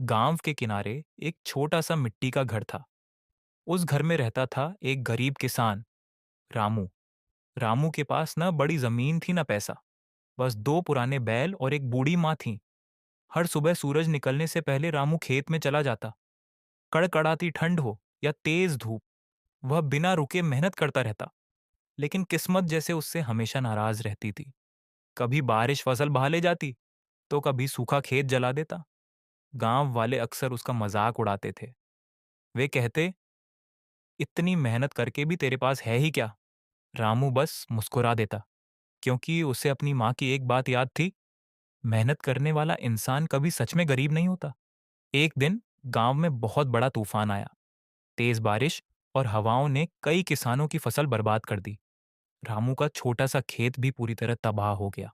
गांव के किनारे एक छोटा सा मिट्टी का घर था। उस घर में रहता था एक गरीब किसान, रामू। रामू के पास ना बड़ी जमीन थी ना पैसा। बस दो पुराने बैल और एक बूढ़ी माँ थी। हर सुबह सूरज निकलने से पहले रामू खेत में चला जाता। कड़कड़ाती ठंड हो या तेज धूप, वह बिना रुके मेहनत करता रहता। लेकिन किस्मत जैसे उससे हमेशा नाराज रहती थी। कभी बारिश फसल बहा ले जाती, तो कभी सूखा खेत जला देता। गांव वाले अक्सर उसका मजाक उड़ाते थे। वे कहते, इतनी मेहनत करके भी तेरे पास है ही क्या। रामू बस मुस्कुरा देता, क्योंकि उसे अपनी माँ की एक बात याद थी, मेहनत करने वाला इंसान कभी सच में गरीब नहीं होता। एक दिन गांव में बहुत बड़ा तूफान आया। तेज बारिश और हवाओं ने कई किसानों की फसल बर्बाद कर दी। रामू का छोटा सा खेत भी पूरी तरह तबाह हो गया।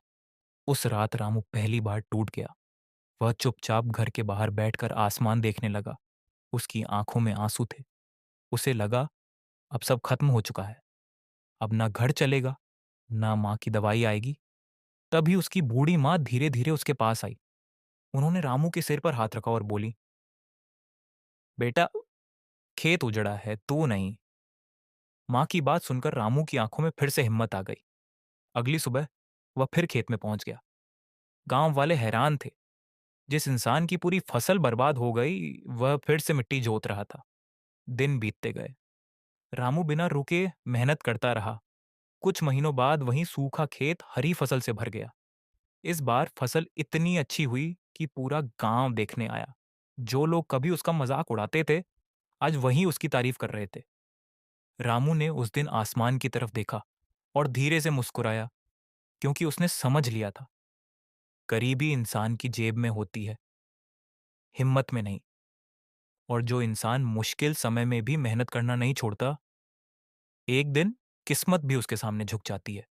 उस रात रामू पहली बार टूट गया। वह चुपचाप घर के बाहर बैठकर आसमान देखने लगा। उसकी आंखों में आंसू थे। उसे लगा, अब सब खत्म हो चुका है। अब ना घर चलेगा, ना माँ की दवाई आएगी। तभी उसकी बूढ़ी माँ धीरे धीरे उसके पास आई। उन्होंने रामू के सिर पर हाथ रखा और बोली, बेटा, खेत उजड़ा है, तू नहीं। माँ की बात सुनकर रामू की आंखों में फिर से हिम्मत आ गई। अगली सुबह वह फिर खेत में पहुंच गया। गांव वाले हैरान थे। जिस इंसान की पूरी फसल बर्बाद हो गई, वह फिर से मिट्टी जोत रहा था। दिन बीतते गए। रामू बिना रुके मेहनत करता रहा। कुछ महीनों बाद वहीं सूखा खेत हरी फसल से भर गया। इस बार फसल इतनी अच्छी हुई कि पूरा गांव देखने आया। जो लोग कभी उसका मजाक उड़ाते थे, आज वहीं उसकी तारीफ कर रहे थे। रामू ने उस दिन आसमान की तरफ देखा और धीरे से मुस्कुराया, क्योंकि उसने समझ लिया था, गरीबी इंसान की जेब में होती है, हिम्मत में नहीं। और जो इंसान मुश्किल समय में भी मेहनत करना नहीं छोड़ता, एक दिन किस्मत भी उसके सामने झुक जाती है।